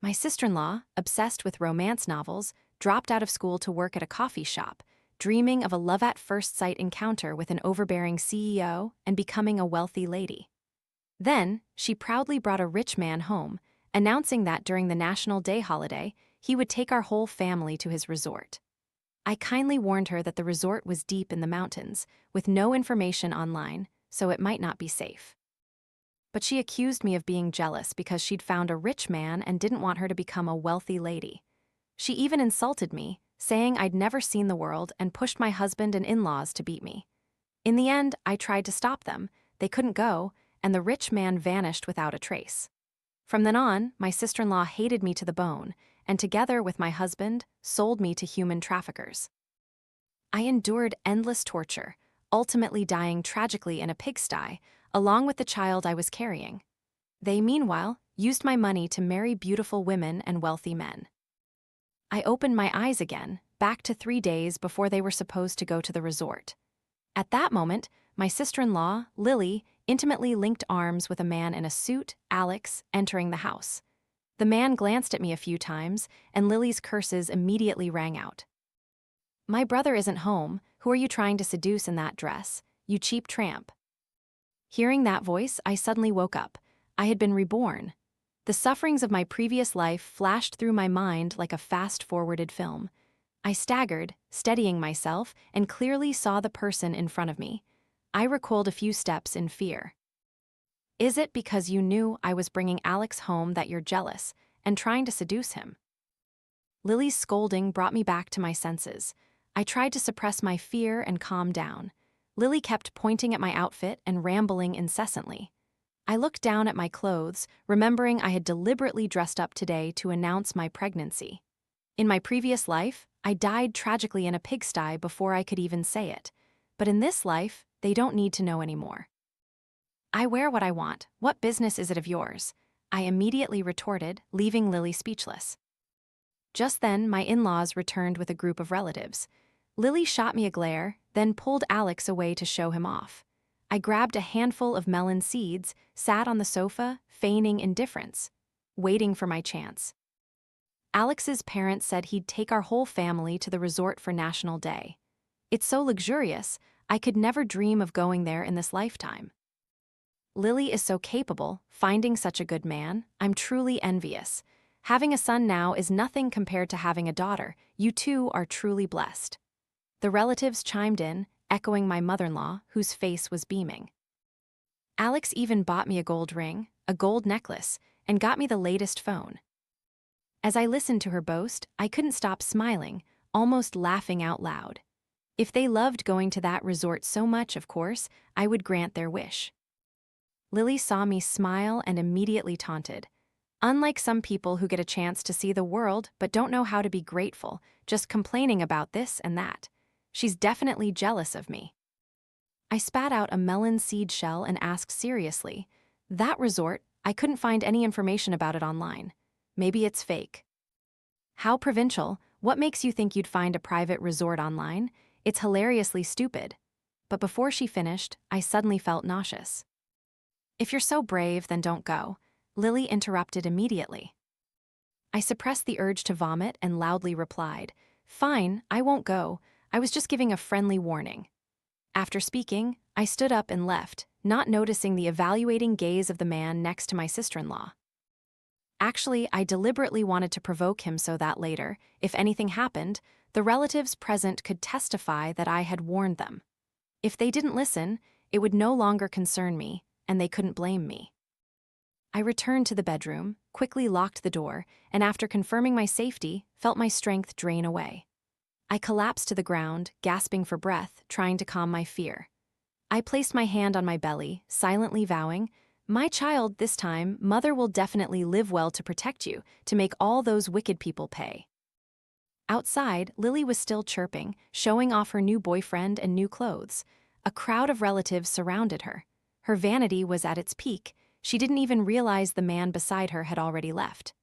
My sister-in-law, obsessed with romance novels, dropped out of school to work at a coffee shop, dreaming of a love-at-first-sight encounter with an overbearing CEO and becoming a wealthy lady. Then, she proudly brought a rich man home, announcing that during the National Day holiday, he would take our whole family to his resort. I kindly warned her that the resort was deep in the mountains, with no information online, so it might not be safe. But she accused me of being jealous because she'd found a rich man and didn't want her to become a wealthy lady. She even insulted me, saying I'd never seen the world and pushed my husband and in-laws to beat me. In the end, I tried to stop them, they couldn't go, and the rich man vanished without a trace. From then on, my sister-in-law hated me to the bone, and together with my husband, sold me to human traffickers. I endured endless torture, ultimately dying tragically in a pigsty, along with the child I was carrying. They, meanwhile, used my money to marry beautiful women and wealthy men. I opened my eyes again, back to 3 days before they were supposed to go to the resort. At that moment, my sister-in-law, Lily, intimately linked arms with a man in a suit, Alex, entering the house. The man glanced at me a few times, and Lily's curses immediately rang out. "My brother isn't home. Who are you trying to seduce in that dress, you cheap tramp?" Hearing that voice, I suddenly woke up. I had been reborn. The sufferings of my previous life flashed through my mind like a fast-forwarded film. I staggered, steadying myself, and clearly saw the person in front of me. I recoiled a few steps in fear. "Is it because you knew I was bringing Alex home that you're jealous and trying to seduce him?" Lily's scolding brought me back to my senses. I tried to suppress my fear and calm down. Lily kept pointing at my outfit and rambling incessantly. I looked down at my clothes, remembering I had deliberately dressed up today to announce my pregnancy. In my previous life, I died tragically in a pigsty before I could even say it. But in this life, they don't need to know anymore. "I wear what I want. What business is it of yours?" I immediately retorted, leaving Lily speechless. Just then, my in-laws returned with a group of relatives. Lily shot me a glare, then pulled Alex away to show him off. I grabbed a handful of melon seeds, sat on the sofa, feigning indifference, waiting for my chance. Alex's parents said he'd take our whole family to the resort for National Day. It's so luxurious, I could never dream of going there in this lifetime. Lily is so capable, finding such a good man. I'm truly envious. Having a son now is nothing compared to having a daughter. You two are truly blessed. The relatives chimed in, echoing my mother-in-law, whose face was beaming. Alex even bought me a gold ring, a gold necklace, and got me the latest phone. As I listened to her boast, I couldn't stop smiling, almost laughing out loud. If they loved going to that resort so much, of course, I would grant their wish. Lily saw me smile and immediately taunted. Unlike some people who get a chance to see the world but don't know how to be grateful, just complaining about this and that. She's definitely jealous of me. I spat out a melon seed shell and asked seriously, "That resort, I couldn't find any information about it online. Maybe it's fake." "How provincial? What makes you think you'd find a private resort online? It's hilariously stupid." But before she finished, I suddenly felt nauseous. "If you're so brave, then don't go," Lily interrupted immediately. I suppressed the urge to vomit and loudly replied, "Fine, I won't go. I was just giving a friendly warning." After speaking, I stood up and left, not noticing the evaluating gaze of the man next to my sister-in-law. Actually, I deliberately wanted to provoke him so that later, if anything happened, the relatives present could testify that I had warned them. If they didn't listen, it would no longer concern me, and they couldn't blame me. I returned to the bedroom, quickly locked the door, and after confirming my safety, felt my strength drain away. I collapsed to the ground, gasping for breath, trying to calm my fear. I placed my hand on my belly, silently vowing, "My child, this time, Mother will definitely live well to protect you, to make all those wicked people pay." Outside, Lily was still chirping, showing off her new boyfriend and new clothes. A crowd of relatives surrounded her. Her vanity was at its peak. She didn't even realize the man beside her had already left.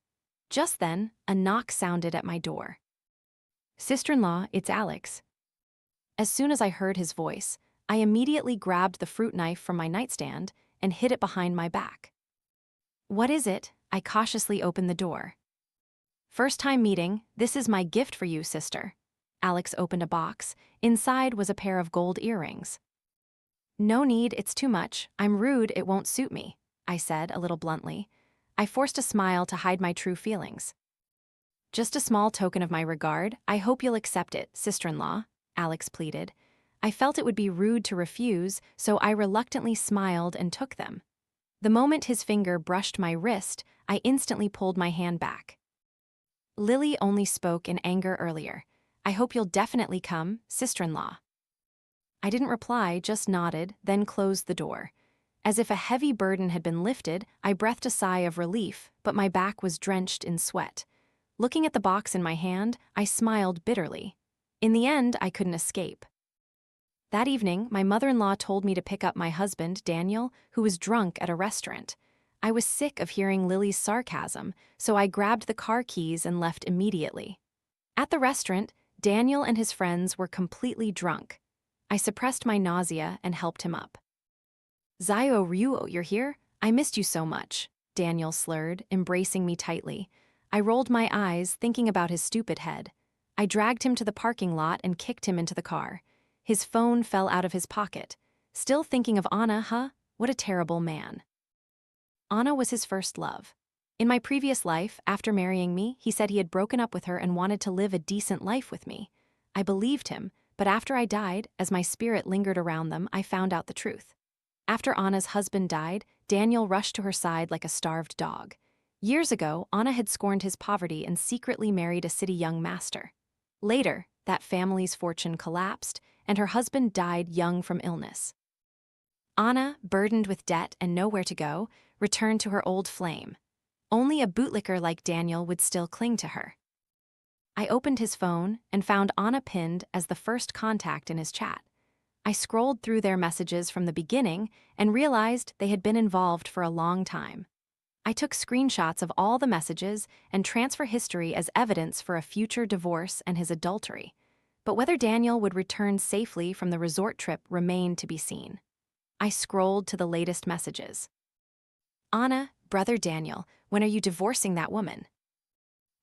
Just then, a knock sounded at my door. "Sister-in-law, it's Alex." As soon as I heard his voice, I immediately grabbed the fruit knife from my nightstand and hid it behind my back. "What is it?" I cautiously opened the door. First time meeting, this is my gift for you, sister. Alex opened a box. Inside was a pair of gold earrings. No need, it's too much. I'm rude, it won't suit me, I said a little bluntly. I forced a smile to hide my true feelings. Just a small token of my regard. I hope you'll accept it, sister-in-law, Alex pleaded. I felt it would be rude to refuse, so I reluctantly smiled and took them. The moment his finger brushed my wrist, I instantly pulled my hand back. Lily only spoke in anger earlier. I hope you'll definitely come, sister-in-law. I didn't reply, just nodded, then closed the door. As if a heavy burden had been lifted, I breathed a sigh of relief, but my back was drenched in sweat. Looking at the box in my hand, I smiled bitterly. In the end, I couldn't escape. That evening, my mother-in-law told me to pick up my husband, Daniel, who was drunk at a restaurant. I was sick of hearing Lily's sarcasm, so I grabbed the car keys and left immediately. At the restaurant, Daniel and his friends were completely drunk. I suppressed my nausea and helped him up. Zayo Ryuo, you're here? I missed you so much, Daniel slurred, embracing me tightly. I rolled my eyes, thinking about his stupid head. I dragged him to the parking lot and kicked him into the car. His phone fell out of his pocket. Still thinking of Anna, huh? What a terrible man. Anna was his first love. In my previous life, after marrying me, he said he had broken up with her and wanted to live a decent life with me. I believed him, but after I died, as my spirit lingered around them, I found out the truth. After Anna's husband died, Daniel rushed to her side like a starved dog. Years ago, Anna had scorned his poverty and secretly married a city young master. Later, that family's fortune collapsed, and her husband died young from illness. Anna, burdened with debt and nowhere to go, returned to her old flame. Only a bootlicker like Daniel would still cling to her. I opened his phone and found Anna pinned as the first contact in his chat. I scrolled through their messages from the beginning and realized they had been involved for a long time. I took screenshots of all the messages and transfer history as evidence for a future divorce and his adultery. But whether Daniel would return safely from the resort trip remained to be seen. I scrolled to the latest messages. Anna, brother Daniel, when are you divorcing that woman?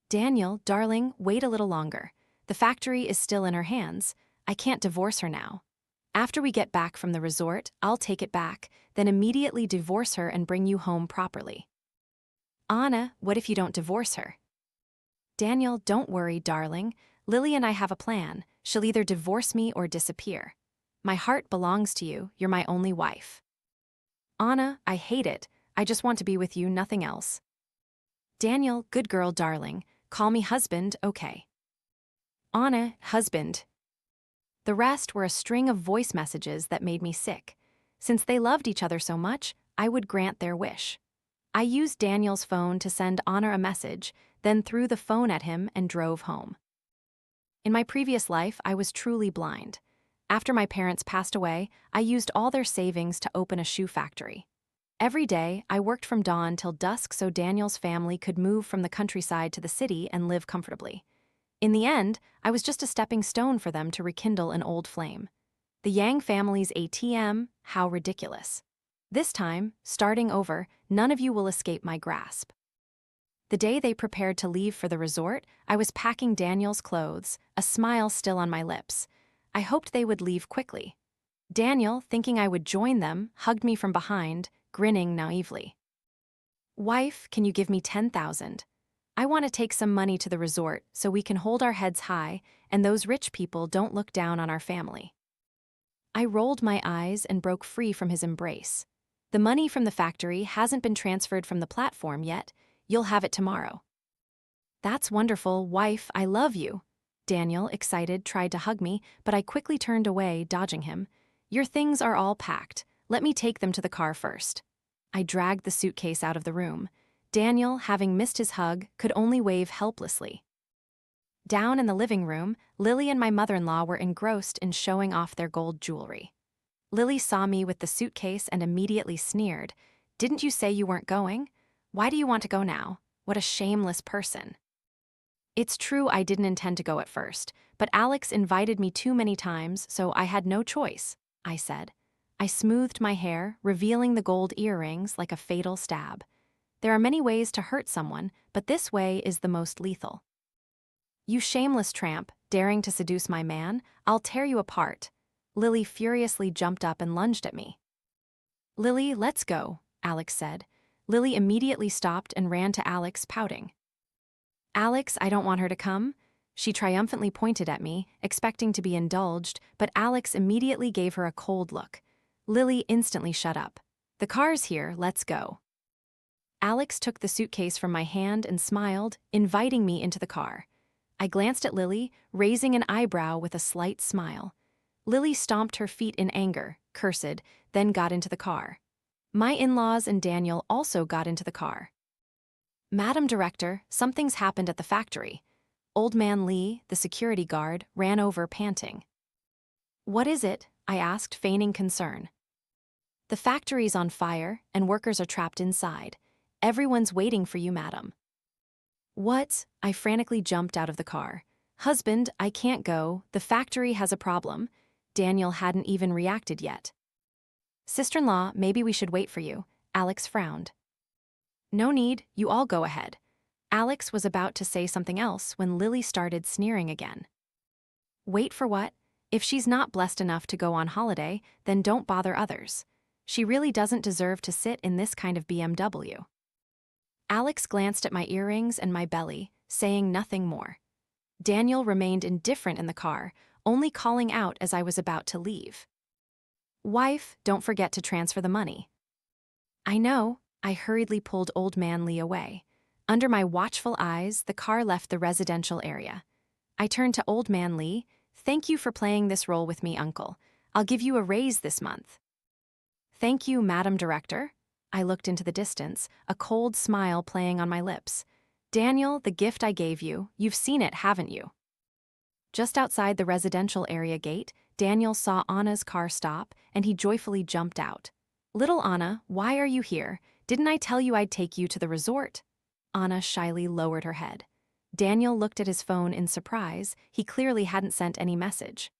Daniel, darling, wait a little longer. The factory is still in her hands. I can't divorce her now. After we get back from the resort, I'll take it back, then immediately divorce her and bring you home properly. Anna, what if you don't divorce her? Daniel, don't worry, darling. Lily and I have a plan. She'll either divorce me or disappear. My heart belongs to you. You're my only wife. Anna, I hate it. I just want to be with you, nothing else. Daniel, good girl, darling. Call me husband, okay. Anna, husband. The rest were a string of voice messages that made me sick. Since they loved each other so much, I would grant their wish. I used Daniel's phone to send Anna a message, then threw the phone at him and drove home. In my previous life, I was truly blind. After my parents passed away, I used all their savings to open a shoe factory. Every day, I worked from dawn till dusk so Daniel's family could move from the countryside to the city and live comfortably. In the end, I was just a stepping stone for them to rekindle an old flame. The Yang family's ATM, how ridiculous. This time, starting over, none of you will escape my grasp. The day they prepared to leave for the resort, I was packing Daniel's clothes, a smile still on my lips. I hoped they would leave quickly. Daniel, thinking I would join them, hugged me from behind, grinning naively. Wife, can you give me 10,000? I want to take some money to the resort so we can hold our heads high and those rich people don't look down on our family. I rolled my eyes and broke free from his embrace. The money from the factory hasn't been transferred from the platform yet. You'll have it tomorrow. That's wonderful, wife, I love you. Daniel, excited, tried to hug me, but I quickly turned away, dodging him. Your things are all packed. Let me take them to the car first. I dragged the suitcase out of the room. Daniel, having missed his hug, could only wave helplessly. Down in the living room, Lily and my mother-in-law were engrossed in showing off their gold jewelry. Lily saw me with the suitcase and immediately sneered. Didn't you say you weren't going? Why do you want to go now? What a shameless person. It's true I didn't intend to go at first, but Alex invited me too many times, so I had no choice, I said. I smoothed my hair, revealing the gold earrings like a fatal stab. There are many ways to hurt someone, but this way is the most lethal. You shameless tramp, daring to seduce my man, I'll tear you apart. Lily furiously jumped up and lunged at me. Lily, let's go, Alex said. Lily immediately stopped and ran to Alex, pouting. Alex, I don't want her to come. She triumphantly pointed at me, expecting to be indulged, but Alex immediately gave her a cold look. Lily instantly shut up. The car's here, let's go. Alex took the suitcase from my hand and smiled, inviting me into the car. I glanced at Lily, raising an eyebrow with a slight smile. Lily stomped her feet in anger, cursed, then got into the car. My in-laws and Daniel also got into the car. Madam Director, something's happened at the factory. Old Man Lee, the security guard, ran over panting. What is it? I asked, feigning concern. The factory's on fire, and workers are trapped inside. Everyone's waiting for you, madam. What? I frantically jumped out of the car. Husband, I can't go. The factory has a problem. Daniel hadn't even reacted yet. Sister-in-law, maybe we should wait for you. Alex frowned. No need, you all go ahead. Alex was about to say something else when Lily started sneering again. Wait for what? If she's not blessed enough to go on holiday, then don't bother others. She really doesn't deserve to sit in this kind of BMW. Alex glanced at my earrings and my belly, saying nothing more. Daniel remained indifferent in the car, only calling out as I was about to leave. Wife, don't forget to transfer the money. I know. I hurriedly pulled Old Man Lee away. Under my watchful eyes, the car left the residential area. I turned to Old Man Lee. Thank you for playing this role with me, Uncle. I'll give you a raise this month. Thank you, Madam Director. I looked into the distance, a cold smile playing on my lips. Daniel, the gift I gave you, you've seen it, haven't you? Just outside the residential area gate, Daniel saw Anna's car stop, and he joyfully jumped out. Little Anna, why are you here? Didn't I tell you I'd take you to the resort? Anna shyly lowered her head. Daniel looked at his phone in surprise. He clearly hadn't sent any message.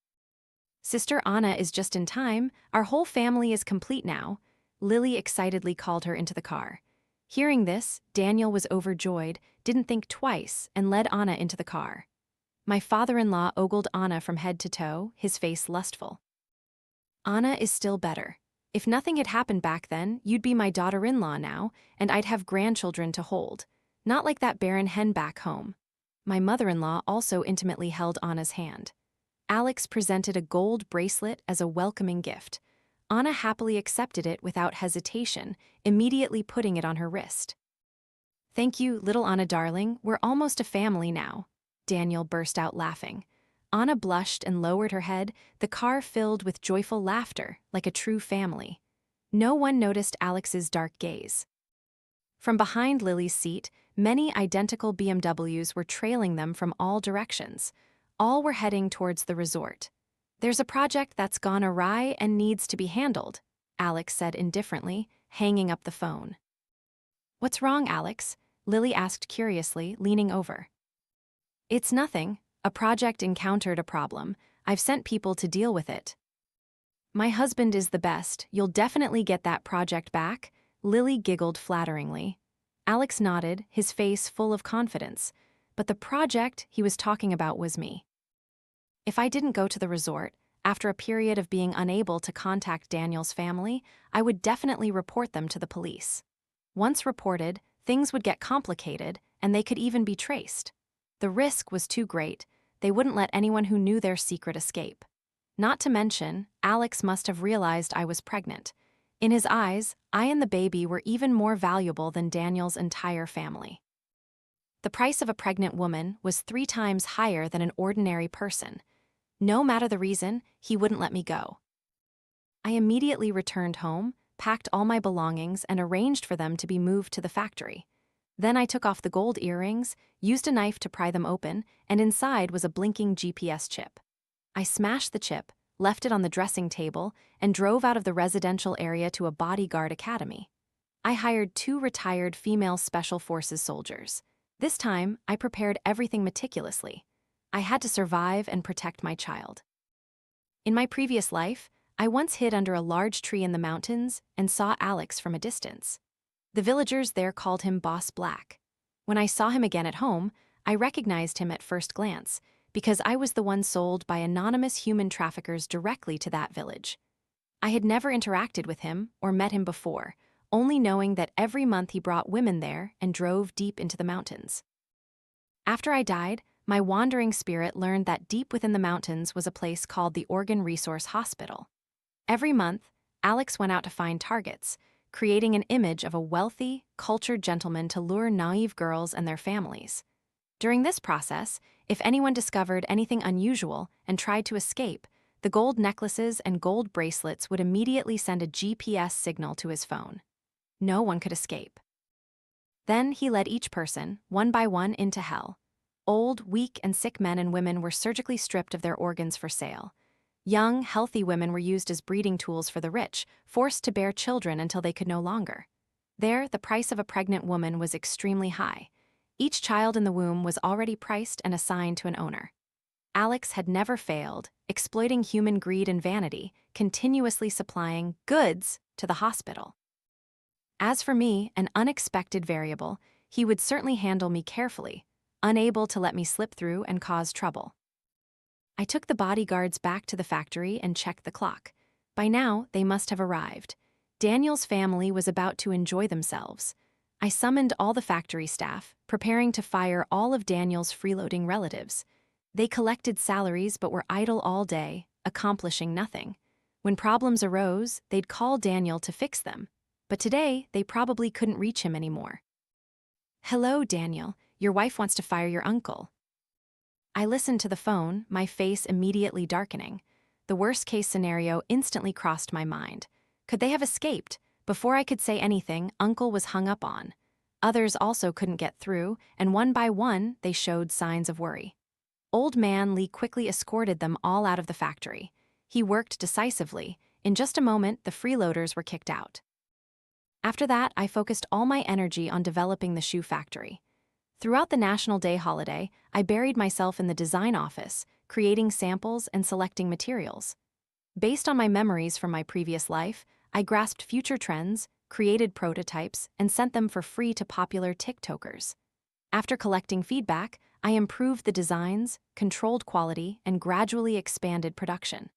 Sister Anna is just in time. Our whole family is complete now. Lily excitedly called her into the car. Hearing this, Daniel was overjoyed, didn't think twice, and led Anna into the car. My father-in-law ogled Anna from head to toe, his face lustful. Anna is still better. If nothing had happened back then, you'd be my daughter-in-law now, and I'd have grandchildren to hold. Not like that barren hen back home. My mother-in-law also intimately held Anna's hand. Alex presented a gold bracelet as a welcoming gift. Anna happily accepted it without hesitation, immediately putting it on her wrist. Thank you, little Anna darling, we're almost a family now. Daniel burst out laughing. Anna blushed and lowered her head, the car filled with joyful laughter, like a true family. No one noticed Alex's dark gaze. From behind Lily's seat, many identical BMWs were trailing them from all directions. All were heading towards the resort. There's a project that's gone awry and needs to be handled, Alex said indifferently, hanging up the phone. What's wrong, Alex? Lily asked curiously, leaning over. It's nothing. A project encountered a problem. I've sent people to deal with it. My husband is the best. You'll definitely get that project back. Lily giggled flatteringly. Alex nodded, his face full of confidence. But the project he was talking about was me. If I didn't go to the resort, after a period of being unable to contact Daniel's family, I would definitely report them to the police. Once reported, things would get complicated, and they could even be traced. The risk was too great. They wouldn't let anyone who knew their secret escape. Not to mention, Alex must have realized I was pregnant. In his eyes, I and the baby were even more valuable than Daniel's entire family. The price of a pregnant woman was 3 times higher than an ordinary person. No matter the reason, he wouldn't let me go. I immediately returned home, packed all my belongings, and arranged for them to be moved to the factory. Then I took off the gold earrings, used a knife to pry them open, and inside was a blinking GPS chip. I smashed the chip, left it on the dressing table, and drove out of the residential area to a bodyguard academy. I hired 2 retired female Special Forces soldiers. This time, I prepared everything meticulously. I had to survive and protect my child. In my previous life, I once hid under a large tree in the mountains and saw Alex from a distance. The villagers there called him Boss Black. When I saw him again at home, I recognized him at first glance, because I was the one sold by anonymous human traffickers directly to that village. I had never interacted with him or met him before, only knowing that every month he brought women there and drove deep into the mountains. After I died, my wandering spirit learned that deep within the mountains was a place called the Organ Resource Hospital. Every month, Alex went out to find targets, creating an image of a wealthy, cultured gentleman to lure naive girls and their families. During this process, if anyone discovered anything unusual and tried to escape, the gold necklaces and gold bracelets would immediately send a GPS signal to his phone. No one could escape. Then he led each person, one by one, into hell. Old, weak, and sick men and women were surgically stripped of their organs for sale. Young, healthy women were used as breeding tools for the rich, forced to bear children until they could no longer. There, the price of a pregnant woman was extremely high. Each child in the womb was already priced and assigned to an owner. Alex had never failed, exploiting human greed and vanity, continuously supplying goods to the hospital. As for me, an unexpected variable, he would certainly handle me carefully, unable to let me slip through and cause trouble. I took the bodyguards back to the factory and checked the clock. By now, they must have arrived. Daniel's family was about to enjoy themselves. I summoned all the factory staff, preparing to fire all of Daniel's freeloading relatives. They collected salaries but were idle all day, accomplishing nothing. When problems arose, they'd call Daniel to fix them. But today, they probably couldn't reach him anymore. "Hello, Daniel. Your wife wants to fire your uncle." I listened to the phone, my face immediately darkening. The worst-case scenario instantly crossed my mind. Could they have escaped? Before I could say anything, Uncle was hung up on. Others also couldn't get through, and one by one, they showed signs of worry. Old Man Lee quickly escorted them all out of the factory. He worked decisively. In just a moment, the freeloaders were kicked out. After that, I focused all my energy on developing the shoe factory. Throughout the National Day holiday, I buried myself in the design office, creating samples and selecting materials. Based on my memories from my previous life, I grasped future trends, created prototypes, and sent them for free to popular TikTokers. After collecting feedback, I improved the designs, controlled quality, and gradually expanded production.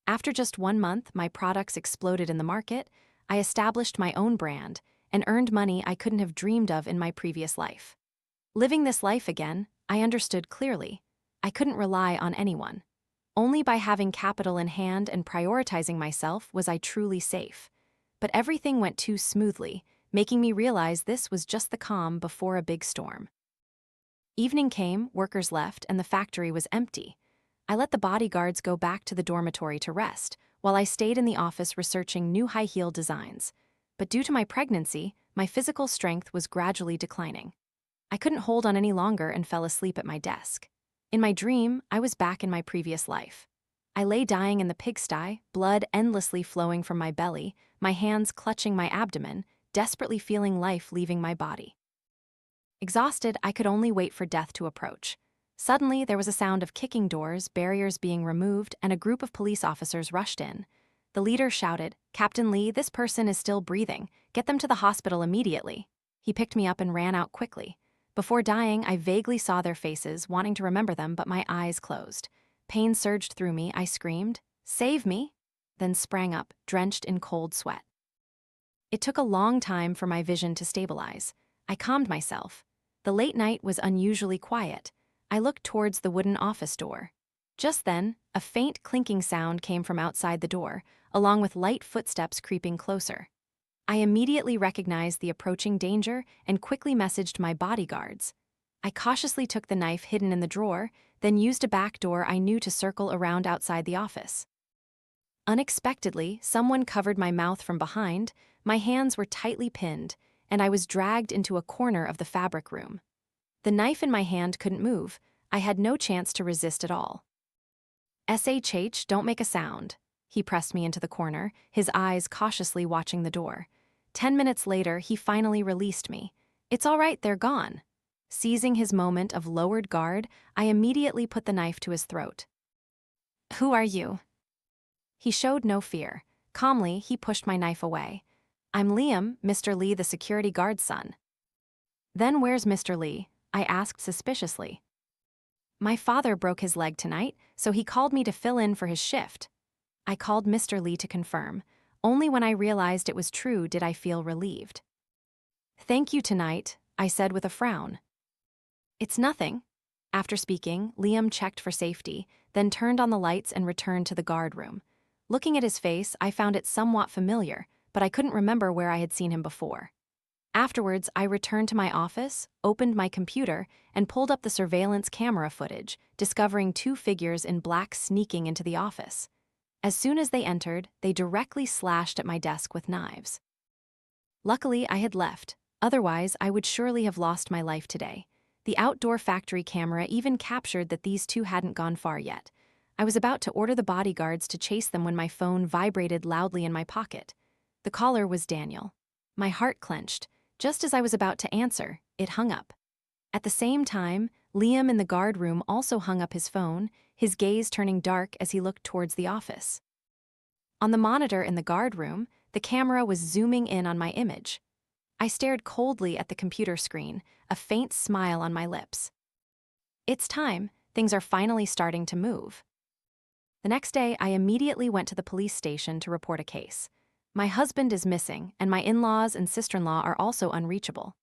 After just 1 month, my products exploded in the market. I established my own brand and earned money I couldn't have dreamed of in my previous life. Living this life again, I understood clearly. I couldn't rely on anyone. Only by having capital in hand and prioritizing myself was I truly safe. But everything went too smoothly, making me realize this was just the calm before a big storm. Evening came, workers left, and the factory was empty. I let the bodyguards go back to the dormitory to rest, while I stayed in the office researching new high-heel designs. But due to my pregnancy, my physical strength was gradually declining. I couldn't hold on any longer and fell asleep at my desk. In my dream, I was back in my previous life. I lay dying in the pigsty, blood endlessly flowing from my belly, my hands clutching my abdomen, desperately feeling life leaving my body. Exhausted, I could only wait for death to approach. Suddenly, there was a sound of kicking doors, barriers being removed, and a group of police officers rushed in. The leader shouted, "Captain Lee, this person is still breathing. Get them to the hospital immediately." He picked me up and ran out quickly. Before dying, I vaguely saw their faces, wanting to remember them, but my eyes closed. Pain surged through me. I screamed, "Save me!" then sprang up, drenched in cold sweat. It took a long time for my vision to stabilize. I calmed myself. The late night was unusually quiet. I looked towards the wooden office door. Just then, a faint clinking sound came from outside the door, along with light footsteps creeping closer. I immediately recognized the approaching danger and quickly messaged my bodyguards. I cautiously took the knife hidden in the drawer, then used a back door I knew to circle around outside the office. Unexpectedly, someone covered my mouth from behind, my hands were tightly pinned, and I was dragged into a corner of the fabric room. The knife in my hand couldn't move. I had no chance to resist at all. "SHH, don't make a sound." He pressed me into the corner, his eyes cautiously watching the door. 10 minutes later, he finally released me. "It's all right, they're gone." Seizing his moment of lowered guard, I immediately put the knife to his throat. "Who are you?" He showed no fear. Calmly, he pushed my knife away. I'm Liam, Mr. Lee, the security guard's son. Then where's Mr. Lee? I asked suspiciously. My father broke his leg tonight, so he called me to fill in for his shift. I called Mr. Lee to confirm. Only when I realized it was true did I feel relieved. Thank you tonight, I said with a frown. It's nothing. After speaking, Liam checked for safety, then turned on the lights and returned to the guard room. Looking at his face, I found it somewhat familiar, but I couldn't remember where I had seen him before. Afterwards, I returned to my office, opened my computer, and pulled up the surveillance camera footage, discovering two figures in black sneaking into the office. As soon as they entered, they directly slashed at my desk with knives. Luckily, I had left. Otherwise, I would surely have lost my life today. The outdoor factory camera even captured that these two hadn't gone far yet. I was about to order the bodyguards to chase them when my phone vibrated loudly in my pocket. The caller was Daniel. My heart clenched. Just as I was about to answer, it hung up. At the same time, Liam in the guard room also hung up his phone, his gaze turning dark as he looked towards the office. On the monitor in the guard room, the camera was zooming in on my image. I stared coldly at the computer screen, a faint smile on my lips. It's time, things are finally starting to move. The next day, I immediately went to the police station to report a case. My husband is missing, and my in-laws and sister-in-law are also unreachable.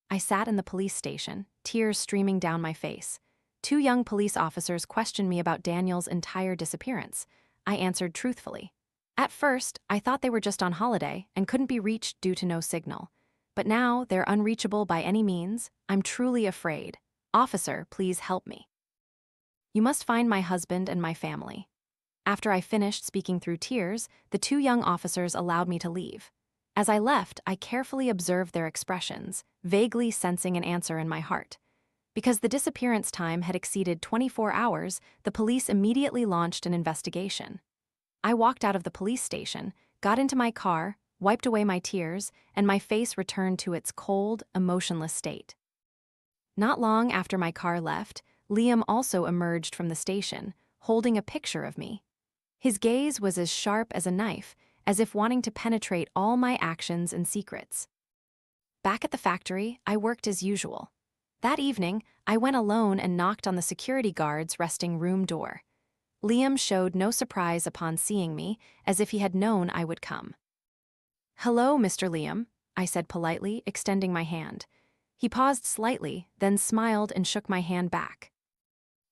I sat in the police station, tears streaming down my face. Two young police officers questioned me about Daniel's entire disappearance. I answered truthfully. At first, I thought they were just on holiday and couldn't be reached due to no signal. But now they're unreachable by any means. I'm truly afraid. Officer, please help me. You must find my husband and my family. After I finished speaking through tears, the two young officers allowed me to leave. As I left, I carefully observed their expressions, vaguely sensing an answer in my heart. Because the disappearance time had exceeded 24 hours, the police immediately launched an investigation. I walked out of the police station, got into my car, wiped away my tears, and my face returned to its cold, emotionless state. Not long after my car left, Liam also emerged from the station, holding a picture of me. His gaze was as sharp as a knife, as if wanting to penetrate all my actions and secrets. Back at the factory, I worked as usual. That evening, I went alone and knocked on the security guard's resting room door. Liam showed no surprise upon seeing me, as if he had known I would come. "Hello, Mr. Liam," I said politely, extending my hand. He paused slightly, then smiled and shook my hand back.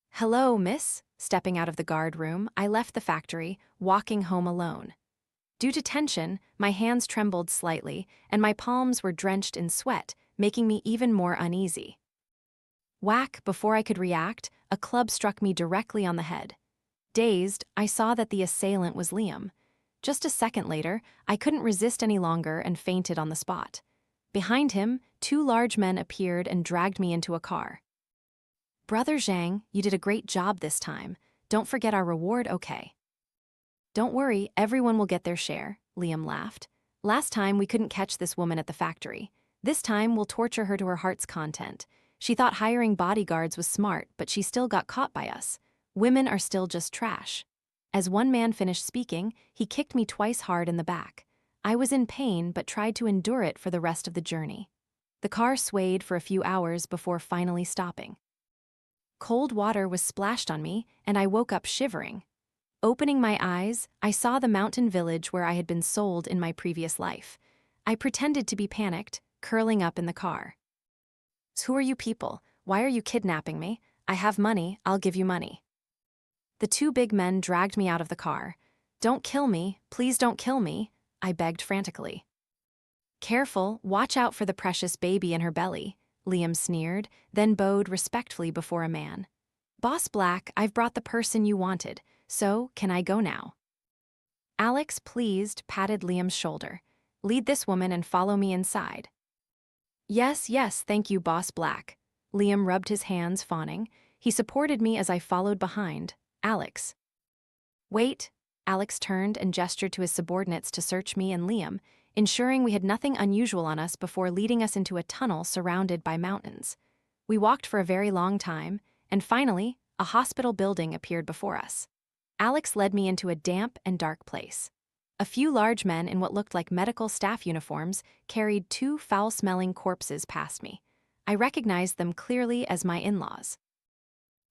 "Hello, miss." Stepping out of the guard room, I left the factory, walking home alone. Due to tension, my hands trembled slightly, and my palms were drenched in sweat, making me even more uneasy. Whack! Before I could react, a club struck me directly on the head. Dazed, I saw that the assailant was Liam. Just a second later, I couldn't resist any longer and fainted on the spot. Behind him, two large men appeared and dragged me into a car. "Brother Zhang, you did a great job this time. Don't forget our reward, okay?" "Don't worry, everyone will get their share," Liam laughed. "Last time we couldn't catch this woman at the factory. This time we'll torture her to her heart's content. She thought hiring bodyguards was smart, but she still got caught by us. Women are still just trash." As one man finished speaking, he kicked me twice hard in the back. I was in pain but tried to endure it for the rest of the journey. The car swayed for a few hours before finally stopping. Cold water was splashed on me, and I woke up shivering. Opening my eyes, I saw the mountain village where I had been sold in my previous life. I pretended to be panicked, curling up in the car. "Who are you people? Why are you kidnapping me? I have money, I'll give you money." The two big men dragged me out of the car. "Don't kill me, please don't kill me," I begged frantically. "Careful, watch out for the precious baby in her belly," Liam sneered, then bowed respectfully before a man. "Boss Black, I've brought the person you wanted, so can I go now?" Alex, pleased, patted Liam's shoulder. "Lead this woman and follow me inside." Yes, thank you, Boss Black." Liam rubbed his hands, fawning. He supported me as I followed behind. "Alex." "Wait." Alex turned and gestured to his subordinates to search me and Liam, ensuring we had nothing unusual on us before leading us into a tunnel surrounded by mountains. We walked for a very long time, and finally, a hospital building appeared before us. Alex led me into a damp and dark place. A few large men in what looked like medical staff uniforms carried two foul-smelling corpses past me. I recognized them clearly as my in-laws.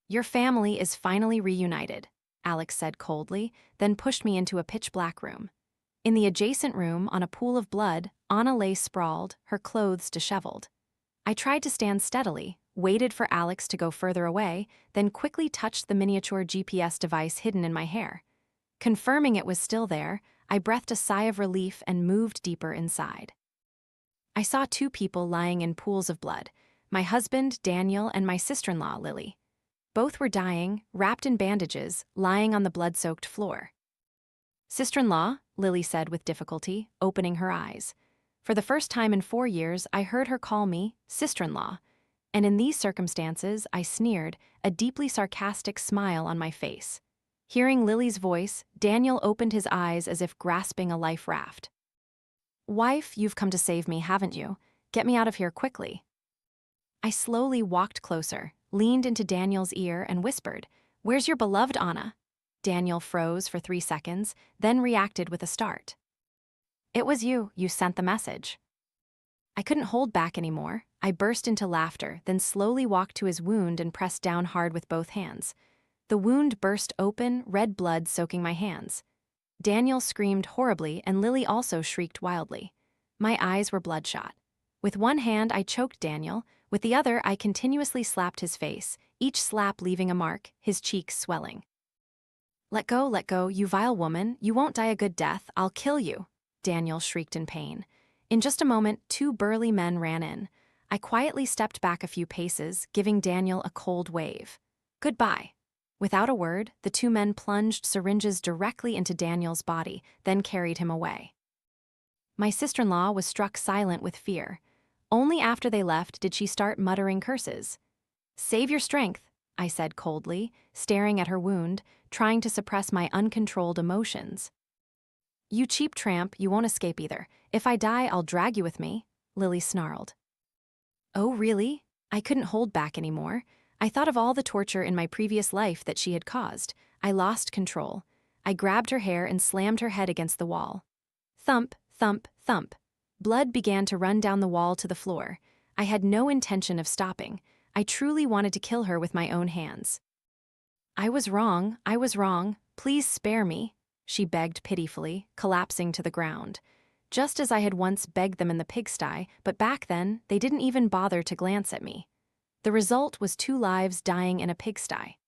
"Your family is finally reunited," Alex said coldly, then pushed me into a pitch-black room. In the adjacent room, on a pool of blood, Anna lay sprawled, her clothes disheveled. I tried to stand steadily, waited for Alex to go further away, then quickly touched the miniature GPS device hidden in my hair. Confirming it was still there, I breathed a sigh of relief and moved deeper inside. I saw two people lying in pools of blood, my husband, Daniel, and my sister-in-law, Lily. Both were dying, wrapped in bandages, lying on the blood-soaked floor. "Sister-in-law," Lily said with difficulty, opening her eyes. For the first time in 4 years, I heard her call me sister-in-law, and in these circumstances, I sneered, a deeply sarcastic smile on my face. Hearing Lily's voice, Daniel opened his eyes as if grasping a life raft. "Wife, you've come to save me, haven't you? Get me out of here quickly." I slowly walked closer, leaned into Daniel's ear and whispered, "Where's your beloved Anna?" Daniel froze for 3 seconds, then reacted with a start. "It was you sent the message." I couldn't hold back anymore. I burst into laughter, then slowly walked to his wound and pressed down hard with both hands. The wound burst open, red blood soaking my hands. Daniel screamed horribly, and Lily also shrieked wildly. My eyes were bloodshot. With one hand, I choked Daniel. With the other, I continuously slapped his face, each slap leaving a mark, his cheeks swelling. Let go, you vile woman. You won't die a good death. I'll kill you," Daniel shrieked in pain. In just a moment, 2 burly men ran in. I quietly stepped back a few paces, giving Daniel a cold wave. "Goodbye." Without a word, the 2 men plunged syringes directly into Daniel's body, then carried him away. My sister-in-law was struck silent with fear. Only after they left did she start muttering curses. "Save your strength," I said coldly, staring at her wound, trying to suppress my uncontrolled emotions. "You cheap tramp, you won't escape either. If I die, I'll drag you with me," Lily snarled. "Oh, really?" I couldn't hold back anymore. I thought of all the torture in my previous life that she had caused. I lost control. I grabbed her hair and slammed her head against the wall. Thump, thump, thump. Blood began to run down the wall to the floor. I had no intention of stopping. I truly wanted to kill her with my own hands. I was wrong. Please spare me," she begged pitifully, collapsing to the ground. Just as I had once begged them in the pigsty, but back then, they didn't even bother to glance at me. The result was 2 lives dying in a pigsty.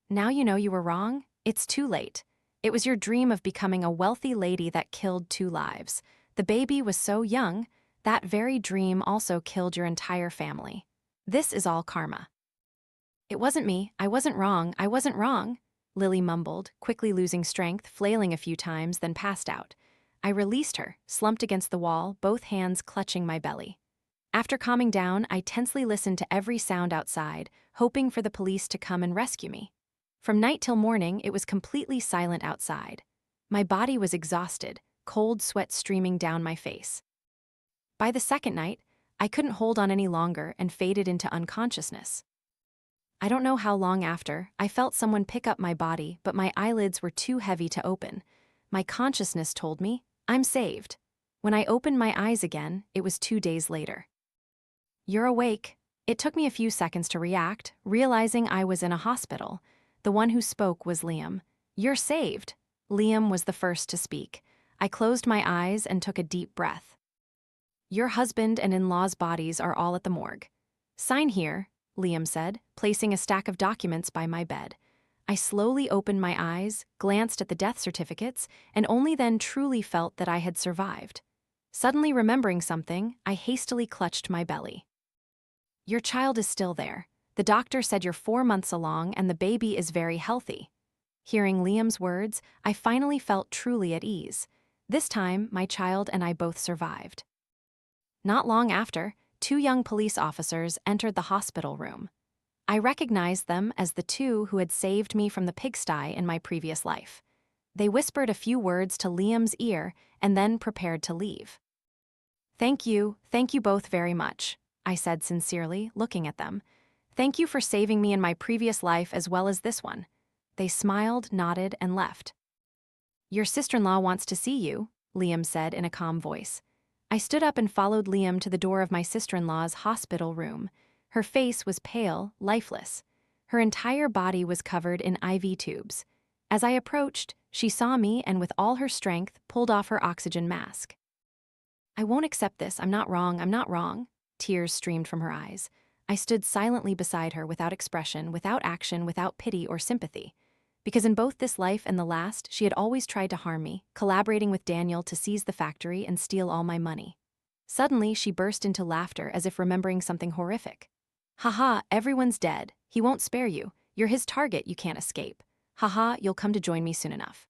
"Now you know you were wrong? It's too late. It was your dream of becoming a wealthy lady that killed 2 lives. The baby was so young, that very dream also killed your entire family. This is all karma." "It wasn't me. I wasn't wrong," Lily mumbled, quickly losing strength, flailing a few times, then passed out. I released her, slumped against the wall, both hands clutching my belly. After calming down, I tensely listened to every sound outside, hoping for the police to come and rescue me. From night till morning, it was completely silent outside. My body was exhausted, cold sweat streaming down my face. By the second night, I couldn't hold on any longer and faded into unconsciousness. I don't know how long after, I felt someone pick up my body, but my eyelids were too heavy to open. My consciousness told me, I'm saved. When I opened my eyes again, it was 2 days later. "You're awake." It took me a few seconds to react, realizing I was in a hospital. The one who spoke was Liam. "You're saved." Liam was the first to speak. I closed my eyes and took a deep breath. "Your husband and in-law's bodies are all at the morgue. Sign here," Liam said, placing a stack of documents by my bed. I slowly opened my eyes, glanced at the death certificates, and only then truly felt that I had survived. Suddenly remembering something, I hastily clutched my belly. "Your child is still there. The doctor said you're 4 months along and the baby is very healthy." Hearing Liam's words, I finally felt truly at ease. This time, my child and I both survived. Not long after, 2 young police officers entered the hospital room. I recognized them as the 2 who had saved me from the pigsty in my previous life. They whispered a few words to Liam's ear and then prepared to leave. Thank you both very much," I said sincerely, looking at them. "Thank you for saving me in my previous life as well as this one." They smiled, nodded, and left. Your sister-in-law wants to see you, Liam said in a calm voice. I stood up and followed Liam to the door of my sister-in-law's hospital room. Her face was pale, lifeless. Her entire body was covered in IV tubes. As I approached, she saw me and with all her strength pulled off her oxygen mask. I won't accept this, I'm not wrong. Tears streamed from her eyes. I stood silently beside her without expression, without action, without pity or sympathy. Because in both this life and the last, she had always tried to harm me, collaborating with Daniel to seize the factory and steal all my money. Suddenly, she burst into laughter as if remembering something horrific. Haha, everyone's dead. He won't spare you. You're his target, you can't escape. Haha, you'll come to join me soon enough.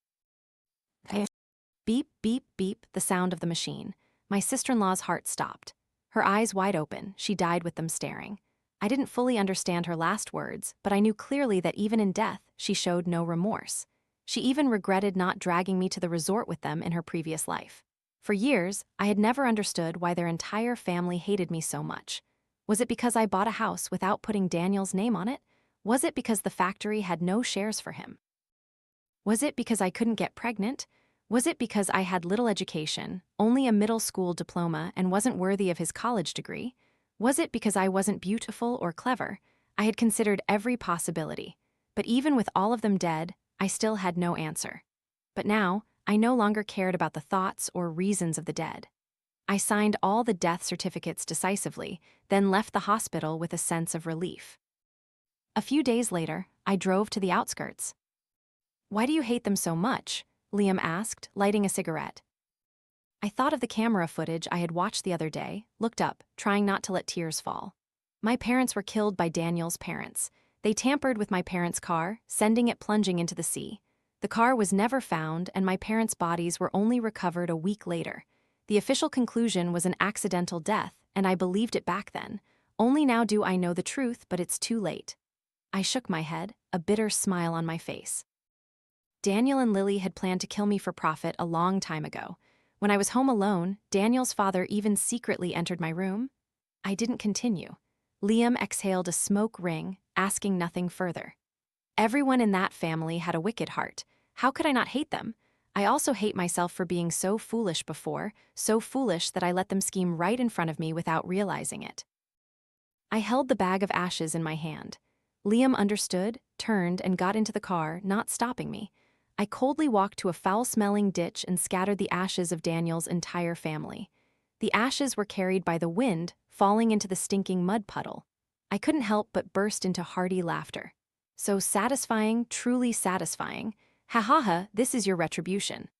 Beep, beep, beep, the sound of the machine. My sister-in-law's heart stopped. Her eyes wide open, she died with them staring. I didn't fully understand her last words, but I knew clearly that even in death, she showed no remorse. She even regretted not dragging me to the resort with them in her previous life. For years, I had never understood why their entire family hated me so much. Was it because I bought a house without putting Daniel's name on it? Was it because the factory had no shares for him? Was it because I couldn't get pregnant? Was it because I had little education, only a middle school diploma, and wasn't worthy of his college degree? Was it because I wasn't beautiful or clever? I had considered every possibility. But even with all of them dead, I still had no answer. But now, I no longer cared about the thoughts or reasons of the dead. I signed all the death certificates decisively, then left the hospital with a sense of relief. A few days later, I drove to the outskirts. Why do you hate them so much? Liam asked, lighting a cigarette. I thought of the camera footage I had watched the other day, looked up, trying not to let tears fall. My parents were killed by Daniel's parents. They tampered with my parents' car, sending it plunging into the sea. The car was never found, and my parents' bodies were only recovered a week later. The official conclusion was an accidental death, and I believed it back then. Only now do I know the truth, but it's too late. I shook my head, a bitter smile on my face. Daniel and Lily had planned to kill me for profit a long time ago. When I was home alone, Daniel's father even secretly entered my room. I didn't continue. Liam exhaled a smoke ring, asking nothing further. Everyone in that family had a wicked heart. How could I not hate them? I also hate myself for being so foolish before, so foolish that I let them scheme right in front of me without realizing it. I held the bag of ashes in my hand. Liam understood, turned, and got into the car, not stopping me. I coldly walked to a foul-smelling ditch and scattered the ashes of Daniel's entire family. The ashes were carried by the wind, falling into the stinking mud puddle. I couldn't help but burst into hearty laughter. So satisfying, truly satisfying. Ha ha ha, this is your retribution.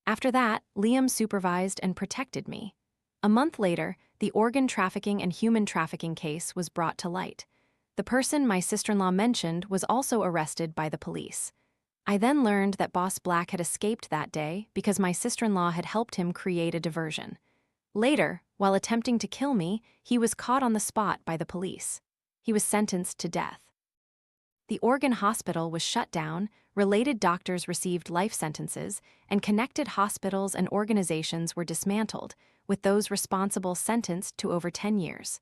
After that, Liam supervised and protected me. A month later, the organ trafficking and human trafficking case was brought to light. The person my sister-in-law mentioned was also arrested by the police. I then learned that Boss Black had escaped that day because my sister-in-law had helped him create a diversion. Later, while attempting to kill me, he was caught on the spot by the police. He was sentenced to death. The organ hospital was shut down, related doctors received life sentences, and connected hospitals and organizations were dismantled, with those responsible sentenced to over 10 years.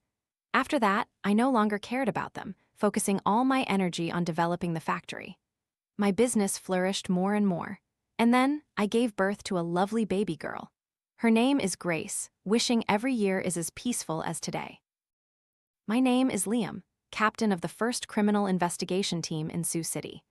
After that, I no longer cared about them, focusing all my energy on developing the factory. My business flourished more and more. And then, I gave birth to a lovely baby girl. Her name is Grace, wishing every year is as peaceful as today. My name is Liam, captain of the first criminal investigation team in Sioux City.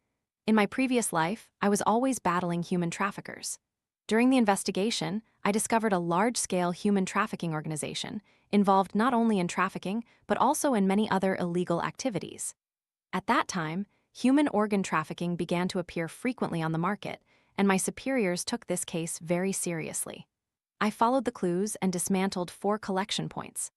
In my previous life, I was always battling human traffickers. During the investigation, I discovered a large-scale human trafficking organization, involved not only in trafficking, but also in many other illegal activities. At that time, human organ trafficking began to appear frequently on the market, and my superiors took this case very seriously. I followed the clues and dismantled 4 collection points.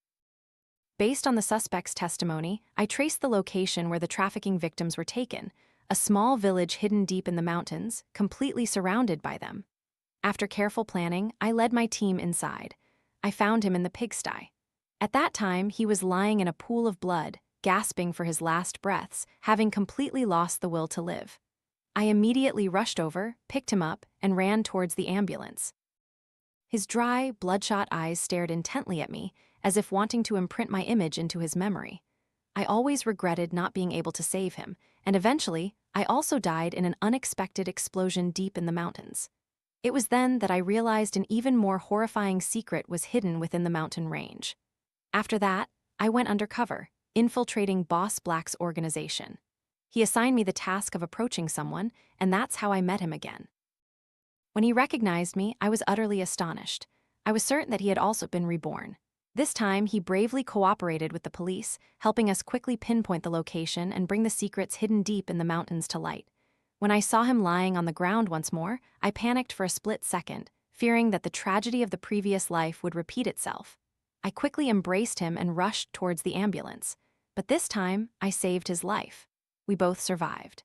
Based on the suspect's testimony, I traced the location where the trafficking victims were taken, a small village hidden deep in the mountains, completely surrounded by them. After careful planning, I led my team inside. I found him in the pigsty. At that time, he was lying in a pool of blood, gasping for his last breaths, having completely lost the will to live. I immediately rushed over, picked him up, and ran towards the ambulance. His dry, bloodshot eyes stared intently at me, as if wanting to imprint my image into his memory. I always regretted not being able to save him, and eventually, I also died in an unexpected explosion deep in the mountains. It was then that I realized an even more horrifying secret was hidden within the mountain range. After that, I went undercover, infiltrating Boss Black's organization. He assigned me the task of approaching someone, and that's how I met him again. When he recognized me, I was utterly astonished. I was certain that he had also been reborn. This time, he bravely cooperated with the police, helping us quickly pinpoint the location and bring the secrets hidden deep in the mountains to light. When I saw him lying on the ground once more, I panicked for a split second, fearing that the tragedy of the previous life would repeat itself. I quickly embraced him and rushed towards the ambulance. But this time, I saved his life. We both survived.